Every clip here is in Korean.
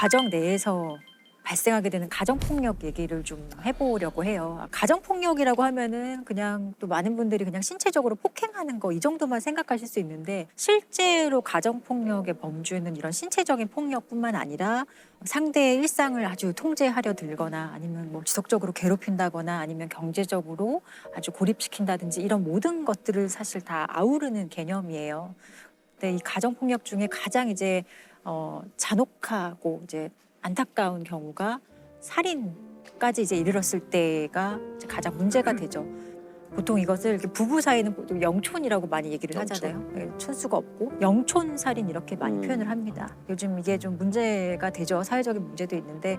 가정 내에서 발생하게 되는 가정폭력 얘기를 좀 해보려고 해요. 가정폭력이라고 하면은 그냥 또 많은 분들이 그냥 신체적으로 폭행하는 거 이 정도만 생각하실 수 있는데 실제로 가정폭력의 범주는 이런 신체적인 폭력뿐만 아니라 상대의 일상을 아주 통제하려 들거나 아니면 뭐 지속적으로 괴롭힌다거나 아니면 경제적으로 아주 고립시킨다든지 이런 모든 것들을 사실 다 아우르는 개념이에요. 근데 이 가정폭력 중에 가장 이제 잔혹하고 이제 안타까운 경우가 살인까지 이제 이르렀을 때가 이제 가장 문제가 되죠. 보통 이것을 이렇게 부부 사이는 보통 영촌이라고 많이 얘기를 하잖아요. 예, 촌수가 없고 영촌 살인 이렇게 많이 표현을 합니다. 요즘 이게 좀 문제가 되죠. 사회적인 문제도 있는데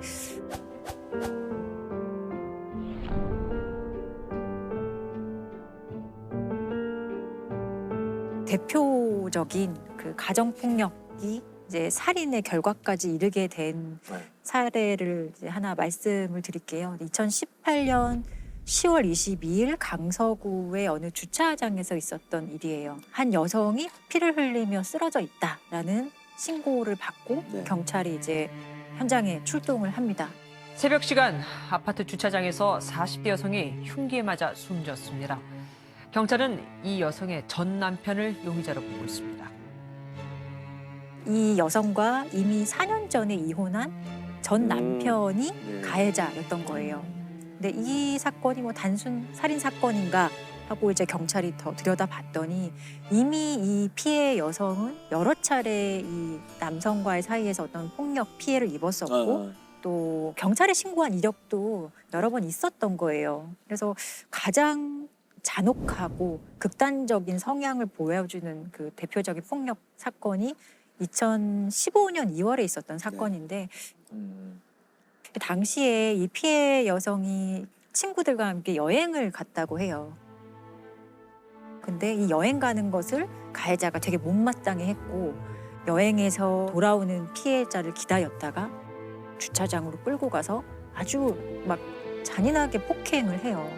대표적인 그 가정폭력이 이제 살인의 결과까지 이르게 된 사례를 이제 하나 말씀을 드릴게요. 2018년 10월 22일 강서구의 어느 주차장에서 있었던 일이에요. 한 여성이 피를 흘리며 쓰러져 있다라는 신고를 받고 경찰이 이제 현장에 출동을 합니다. 새벽 시간 아파트 주차장에서 40대 여성이 흉기에 맞아 숨졌습니다. 경찰은 이 여성의 전 남편을 용의자로 보고 있습니다. 이 여성과 이미 4년 전에 이혼한 전 남편이 가해자였던 거예요. 근데 이 사건이 뭐 단순 살인 사건인가 하고 이제 경찰이 더 들여다봤더니 이미 이 피해 여성은 여러 차례 이 남성과의 사이에서 어떤 폭력 피해를 입었었고 또 경찰에 신고한 이력도 여러 번 있었던 거예요. 그래서 가장 잔혹하고 극단적인 성향을 보여주는 그 대표적인 폭력 사건이 2015년 2월에 있었던 사건인데 당시에 이 피해 여성이 친구들과 함께 여행을 갔다고 해요. 근데 이 여행 가는 것을 가해자가 되게 못마땅해 했고 여행에서 돌아오는 피해자를 기다렸다가 주차장으로 끌고 가서 아주 막 잔인하게 폭행을 해요.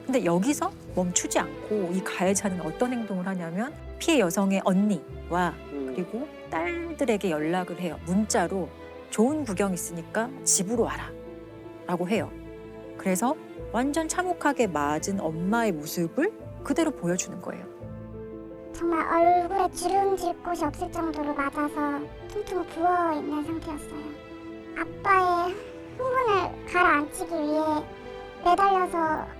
근데 여기서 멈추지 않고 이 가해자는 어떤 행동을 하냐면 피해 여성의 언니와 그리고 딸들에게 연락을 해요. 문자로 좋은 구경 있으니까 집으로 와라 라고 해요. 그래서 완전 참혹하게 맞은 엄마의 모습을 그대로 보여주는 거예요. 정말 얼굴에 주름질 곳이 없을 정도로 맞아서 퉁퉁 부어있는 상태였어요. 아빠의 흥분을 가라앉히기 위해 매달려서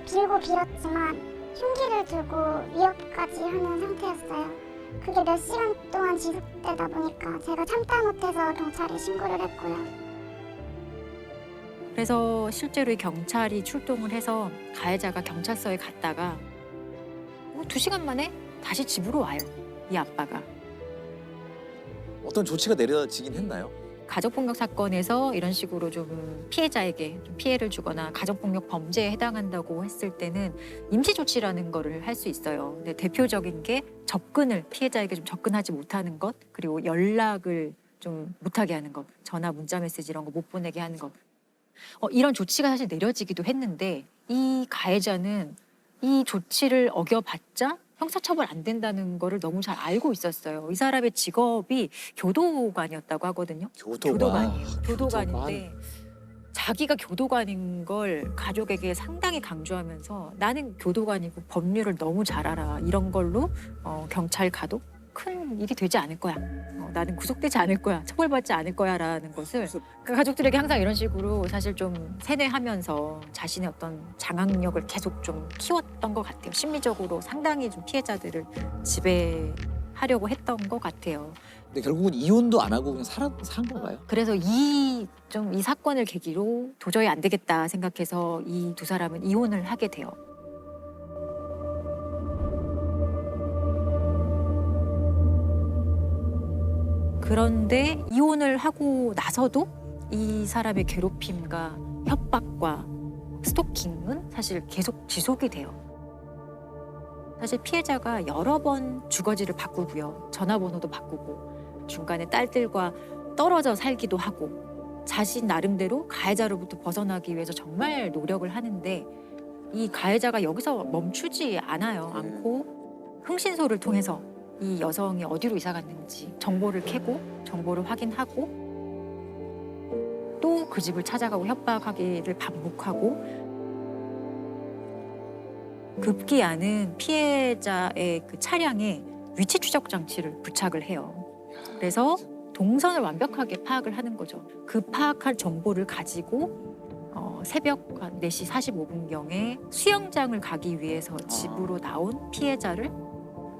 빌고 빌었지만 흉기를 들고 위협까지 하는 상태였어요. 그게 몇 시간 동안 지속되다 보니까 제가 참다 못해서 경찰에 신고를 했고요. 그래서 실제로 이 경찰이 출동을 해서 가해자가 경찰서에 갔다가 2시간 만에 다시 집으로 와요. 이 아빠가. 어떤 조치가 내려지긴 했나요? 가족폭력 사건에서 이런 식으로 좀 피해자에게 좀 피해를 주거나 가족폭력 범죄에 해당한다고 했을 때는 임시조치라는 거를 할 수 있어요. 근데 대표적인 게 접근을 피해자에게 좀 접근하지 못하는 것 그리고 연락을 좀 못하게 하는 것 전화 문자 메시지 이런 거 못 보내게 하는 것 이런 조치가 사실 내려지기도 했는데 이 가해자는 이 조치를 어겨봤자 형사처벌 안 된다는 거를 너무 잘 알고 있었어요. 이 사람의 직업이 교도관이었다고 하거든요. 교도관이에요. 교도관인데 자기가 교도관인 걸 가족에게 상당히 강조하면서 나는 교도관이고 법률을 너무 잘 알아. 이런 걸로 경찰 가도 큰 일이 되지 않을 거야. 나는 구속되지 않을 거야. 처벌받지 않을 거야라는 것을 그 가족들에게 항상 이런 식으로 사실 좀 세뇌하면서 자신의 어떤 장악력을 계속 좀 키웠던 것 같아요. 심리적으로 상당히 좀 피해자들을 지배하려고 했던 것 같아요. 근데 결국은 이혼도 안 하고 그냥 산 건가요? 그래서 이 사건을 계기로 도저히 안 되겠다 생각해서 이 두 사람은 이혼을 하게 돼요. 그런데 이혼을 하고 나서도 이 사람의 괴롭힘과 협박과 스토킹은 사실 계속 지속이 돼요. 사실 피해자가 여러 번 주거지를 바꾸고요. 전화번호도 바꾸고 중간에 딸들과 떨어져 살기도 하고 자신 나름대로 가해자로부터 벗어나기 위해서 정말 노력을 하는데 이 가해자가 여기서 멈추지 않고 흥신소를 통해서 이 여성이 어디로 이사 갔는지 정보를 캐고 정보를 확인하고 또 그 집을 찾아가고 협박하기를 반복하고 급기야는 피해자의 그 차량에 위치 추적 장치를 부착을 해요. 그래서 동선을 완벽하게 파악을 하는 거죠. 그 파악할 정보를 가지고 새벽 한 4시 45분경에 수영장을 가기 위해서 집으로 나온 피해자를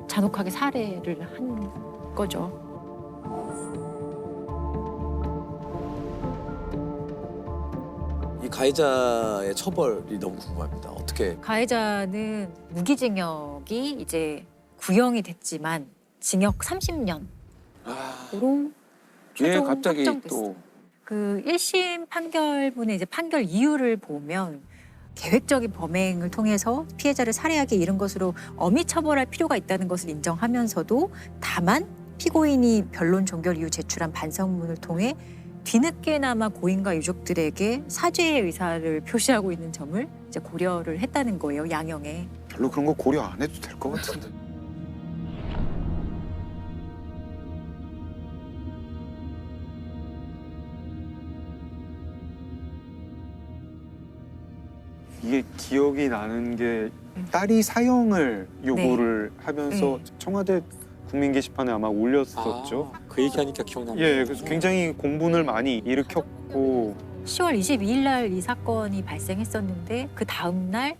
잔혹하게 살해를 한 거죠. 이 가해자의 처벌이 너무 궁금합니다. 어떻게? 가해자는 무기징역이 이제 구형이 됐지만 징역 30년으로 아, 최종 갑자기 확정됐어요. 또 그 1심 판결문의 이제 판결 이유를 보면 계획적인 범행을 통해서 피해자를 살해하게 이른 것으로 엄히 처벌할 필요가 있다는 것을 인정하면서도 다만 피고인이 변론 종결 이후 제출한 반성문을 통해 뒤늦게나마 고인과 유족들에게 사죄의 의사를 표시하고 있는 점을 이제 고려를 했다는 거예요, 양형에. 별로 그런 거 고려 안 해도 될 것 같은데. 이게 기억이 나는 게 딸이 사형을 요구를 하면서 청와대 국민 게시판에 아마 올렸었죠. 그 얘기하니까 기억납니다. 예, 그래서 굉장히 공분을 많이 일으켰고 10월 22일 날 이 사건이 발생했었는데 그 다음 날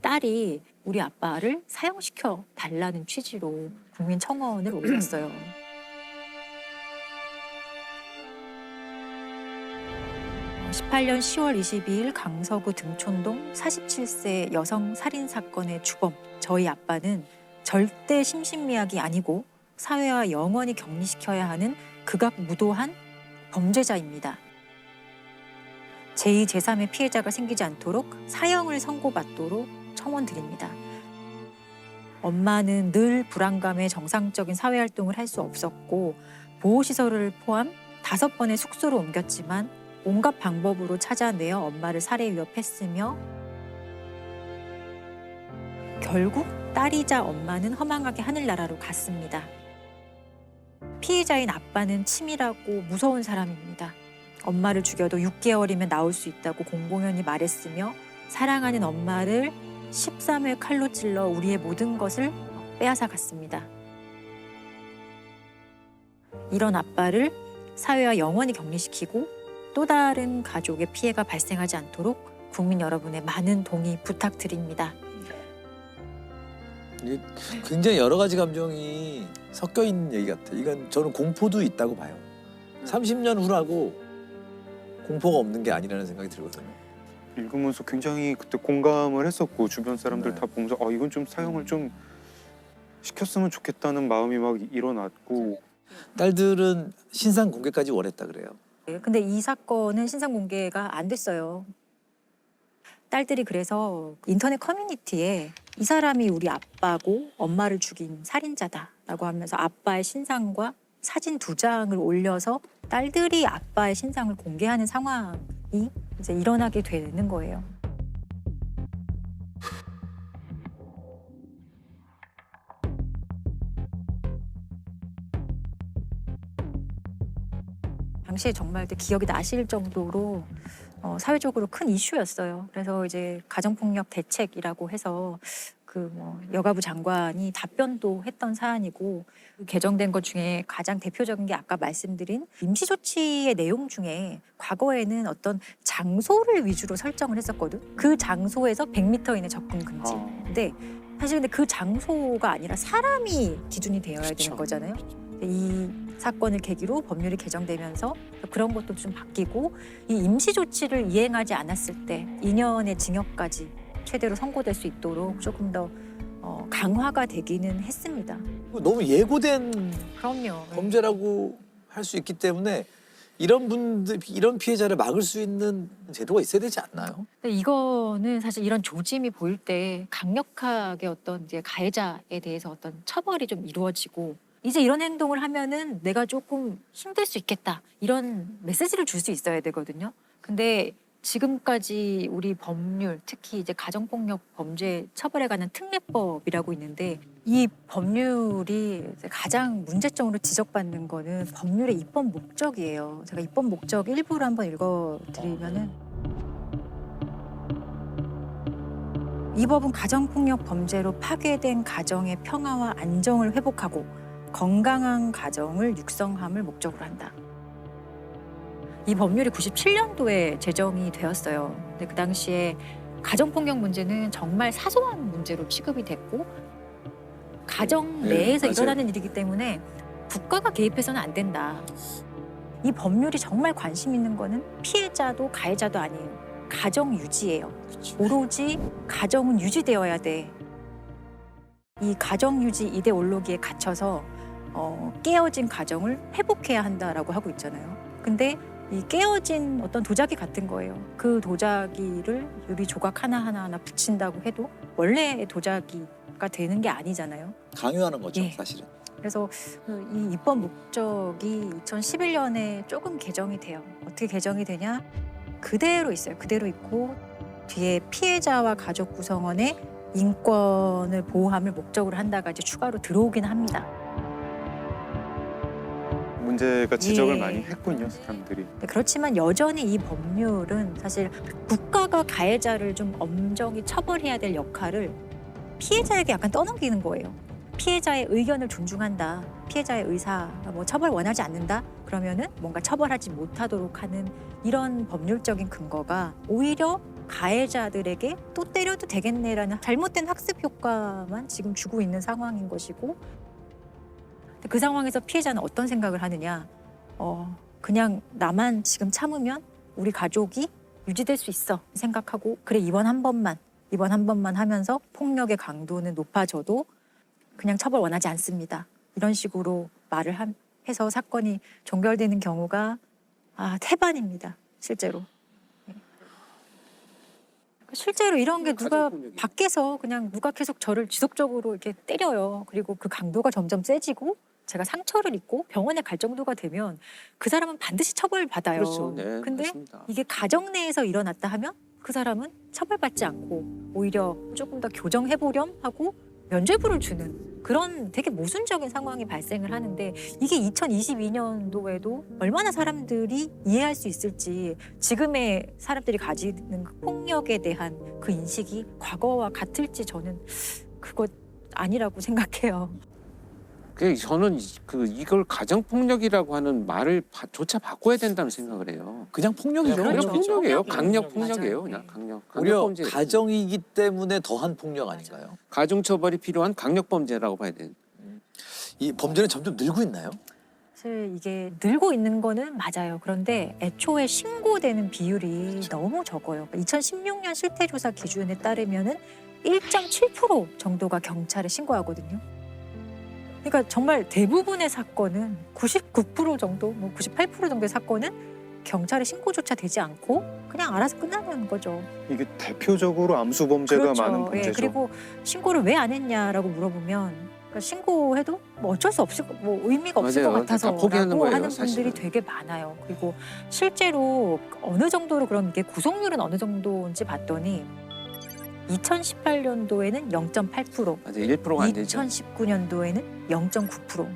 딸이 우리 아빠를 사형시켜 달라는 취지로 국민 청원을 올렸어요. 어, 18년 10월 22일 강서구 등촌동 47세 여성 살인 사건의 주범 저희 아빠는 절대 심신미약이 아니고 사회와 영원히 격리시켜야 하는 극악무도한 범죄자입니다. 제2, 제3의 피해자가 생기지 않도록 사형을 선고받도록 청원드립니다. 엄마는 늘 불안감에 정상적인 사회활동을 할 수 없었고 보호시설을 포함 5번의 숙소로 옮겼지만 온갖 방법으로 찾아내어 엄마를 살해 위협했으며 결국 딸이자 엄마는 허망하게 하늘나라로 갔습니다. 피해자인 아빠는 치밀하고 무서운 사람입니다. 엄마를 죽여도 6개월이면 나올 수 있다고 공공연히 말했으며 사랑하는 엄마를 13회 칼로 찔러 우리의 모든 것을 빼앗아 갔습니다. 이런 아빠를 사회와 영원히 격리시키고 또 다른 가족의 피해가 발생하지 않도록 국민 여러분의 많은 동의 부탁드립니다. 이게 굉장히 여러 가지 감정이 섞여 있는 얘기 같아요. 이건 저는 공포도 있다고 봐요. 30년 후라고 공포가 없는 게 아니라는 생각이 들거든요. 읽으면서 굉장히 그때 공감을 했었고 주변 사람들 네. 다 보면서 이건 좀 사형을 좀 시켰으면 좋겠다는 마음이 막 일어났고 딸들은 신상 공개까지 원했다 그래요. 근데 이 사건은 신상 공개가 안 됐어요. 딸들이 그래서 인터넷 커뮤니티에 이 사람이 우리 아빠고 엄마를 죽인 살인자다라고 하면서 아빠의 신상과 사진 2장을 올려서 딸들이 아빠의 신상을 공개하는 상황이 이제 일어나게 되는 거예요. 당시에 정말 기억이 나실 정도로 사회적으로 큰 이슈였어요. 그래서 이제 가정폭력 대책이라고 해서 여가부 장관이 답변도 했던 사안이고 개정된 것 중에 가장 대표적인 게 아까 말씀드린 임시조치의 내용 중에 과거에는 어떤 장소를 위주로 설정을 했었거든. 그 장소에서 100m 이내 접근 금지. 근데 사실 그 장소가 아니라 사람이 기준이 되어야 되는 거잖아요. 이 사건을 계기로 법률이 개정되면서 그런 것도 좀 바뀌고 이 임시조치를 이행하지 않았을 때 2년의 징역까지 최대로 선고될 수 있도록 조금 더 강화가 되기는 했습니다. 너무 예고된 그럼요. 범죄라고 할 수 있기 때문에 이런 피해자를 막을 수 있는 제도가 있어야 되지 않나요? 근데 이거는 사실 이런 조짐이 보일 때 강력하게 어떤 이제 가해자에 대해서 어떤 처벌이 좀 이루어지고 이제 이런 행동을 하면은 내가 조금 힘들 수 있겠다 이런 메시지를 줄 수 있어야 되거든요. 근데 지금까지 우리 법률 특히 이제 가정폭력 범죄 처벌에 관한 특례법이라고 있는데 이 법률이 가장 문제점으로 지적받는 거는 법률의 입법 목적이에요. 제가 입법 목적 일부를 한번 읽어드리면은 이 법은 가정폭력 범죄로 파괴된 가정의 평화와 안정을 회복하고 건강한 가정을 육성함을 목적으로 한다. 이 법률이 97년도에 제정이 되었어요. 근데 그 당시에 가정폭력 문제는 정말 사소한 문제로 취급이 됐고 가정 내에서 맞아요. 일어나는 일이기 때문에 국가가 개입해서는 안 된다. 이 법률이 정말 관심 있는 거는 피해자도 가해자도 아니에요. 가정 유지예요. 오로지 가정은 유지되어야 돼. 이 가정 유지 이데올로기에 갇혀서 깨어진 가정을 회복해야 한다라고 하고 있잖아요. 근데 이 깨어진 어떤 도자기 같은 거예요. 그 도자기를 유리 조각 하나하나 붙인다고 해도 원래의 도자기가 되는 게 아니잖아요. 강요하는 거죠, 예. 사실은. 그래서 이 입법 목적이 2011년에 조금 개정이 돼요. 어떻게 개정이 되냐? 그대로 있어요. 그대로 있고 뒤에 피해자와 가족 구성원의 인권을 보호함을 목적으로 한다가 이제 추가로 들어오긴 합니다. 문제가 지적을 예. 많이 했군요, 사람들이. 그렇지만 여전히 이 법률은 사실 국가가 가해자를 좀 엄정히 처벌해야 될 역할을 피해자에게 약간 떠넘기는 거예요. 피해자의 의견을 존중한다. 피해자의 의사, 뭐 처벌 원하지 않는다. 그러면은 뭔가 처벌하지 못하도록 하는 이런 법률적인 근거가 오히려 가해자들에게 또 때려도 되겠네라는 잘못된 학습 효과만 지금 주고 있는 상황인 것이고 그 상황에서 피해자는 어떤 생각을 하느냐. 그냥 나만 지금 참으면 우리 가족이 유지될 수 있어 생각하고 그래 이번 한 번만 하면서 폭력의 강도는 높아져도 그냥 처벌 원하지 않습니다. 이런 식으로 말을 해서 사건이 종결되는 경우가 태반입니다. 실제로. 실제로 이런 게 누가 밖에서 그냥 누가 계속 저를 지속적으로 이렇게 때려요. 그리고 그 강도가 점점 세지고 제가 상처를 입고 병원에 갈 정도가 되면 그 사람은 반드시 처벌받아요. 그렇죠. 네, 근데 맞습니다. 이게 가정 내에서 일어났다 하면 그 사람은 처벌받지 않고 오히려 조금 더 교정해보렴 하고 면죄부를 주는 그런 되게 모순적인 상황이 발생을 하는데 이게 2022년도에도 얼마나 사람들이 이해할 수 있을지 지금의 사람들이 가지는 그 폭력에 대한 그 인식이 과거와 같을지 저는 그거 아니라고 생각해요. 저는 이걸 가정폭력이라고 하는 말을 조차 바꿔야 된다는 생각을 해요. 그냥 폭력이죠. 그냥 그렇죠. 폭력이에요. 폭력이에요. 강력 맞아요. 폭력이에요. 네. 그냥 강력 오히려 범죄. 가정이기 때문에 더한 폭력 아닌가요? 가중 처벌이 필요한 강력 범죄라고 봐야 돼요. 이 범죄는 점점 늘고 있나요? 사실 이게 늘고 있는 거는 맞아요. 그런데 애초에 신고되는 비율이 너무 적어요. 2016년 실태조사 기준에 따르면은 1.7% 정도가 경찰에 신고하거든요. 그러니까 정말 대부분의 사건은 99% 정도, 뭐 98% 정도의 사건은 경찰에 신고조차 되지 않고 그냥 알아서 끝나는 거죠. 이게 대표적으로 암수 범죄가 그렇죠. 많은 범죄죠. 예, 그리고 신고를 왜 안 했냐라고 물어보면 그러니까 신고해도 뭐 어쩔 수 없을 뭐 의미가 없을 맞아요. 것 같아서 다 포기하는 거예요, 하는 사실은. 분들이 되게 많아요. 그리고 실제로 어느 정도로 그럼 이게 구속률은 어느 정도인지 봤더니 2018년도에는 0.8%, 맞아요. 1%가 안 되죠. 2019년도에는 0.9%.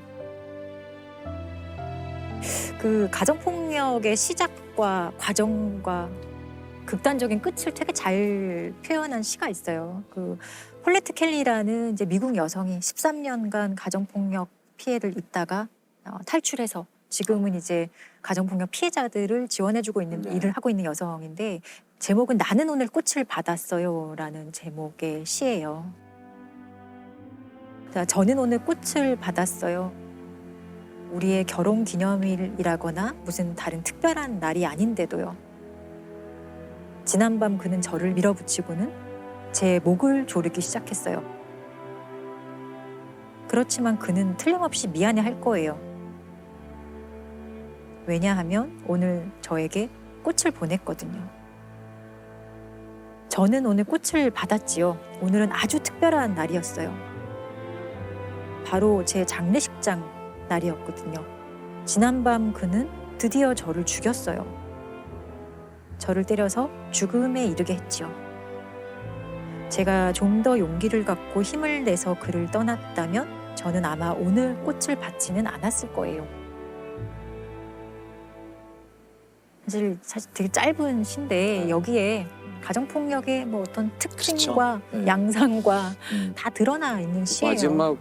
그 가정폭력의 시작과 과정과 극단적인 끝을 되게 잘 표현한 시가 있어요. 그 폴레트 켈리라는 이제 미국 여성이 13년간 가정폭력 피해를 입다가 탈출해서 지금은 이제 가정폭력 피해자들을 지원해주고 있는 네. 일을 하고 있는 여성인데 제목은 나는 오늘 꽃을 받았어요라는 제목의 시예요. 자, 저는 오늘 꽃을 받았어요. 우리의 결혼 기념일이라거나 무슨 다른 특별한 날이 아닌데도요. 지난밤 그는 저를 밀어붙이고는 제 목을 조르기 시작했어요. 그렇지만 그는 틀림없이 미안해할 거예요. 왜냐하면 오늘 저에게 꽃을 보냈거든요. 저는 오늘 꽃을 받았지요. 오늘은 아주 특별한 날이었어요. 바로 제 장례식장 날이었거든요. 지난밤 그는 드디어 저를 죽였어요. 저를 때려서 죽음에 이르게 했지요. 제가 좀 더 용기를 갖고 힘을 내서 그를 떠났다면 저는 아마 오늘 꽃을 받지는 않았을 거예요. 사실 되게 짧은 시인데 여기에 가정폭력의 뭐 어떤 특징과 네. 양상과 다 드러나 있는 시예요. 마지막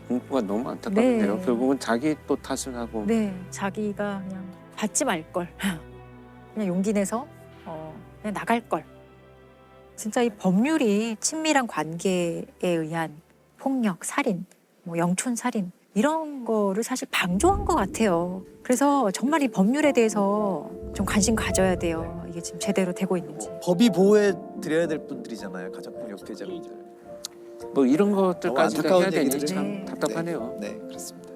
공포가 너무 안타깝네요. 네. 결국은 자기 또 탓을 하고. 네, 자기가 그냥 받지 말 걸, 그냥 용기 내서 그냥 나갈 걸. 진짜 이 법률이 친밀한 관계에 의한 폭력, 살인, 뭐 영촌 살인 이런 거를 사실 방조한 것 같아요. 그래서 정말 이 법률에 대해서 좀 관심 가져야 돼요. 이게 지금 제대로 되고 있는지. 법이 보호해 드려야 될 분들이잖아요. 가정폭력 피해자분들. 뭐 이런 너무 것들까지 안타까운 해야 되니 얘기들을 참 네. 답답하네요. 네, 그렇습니다.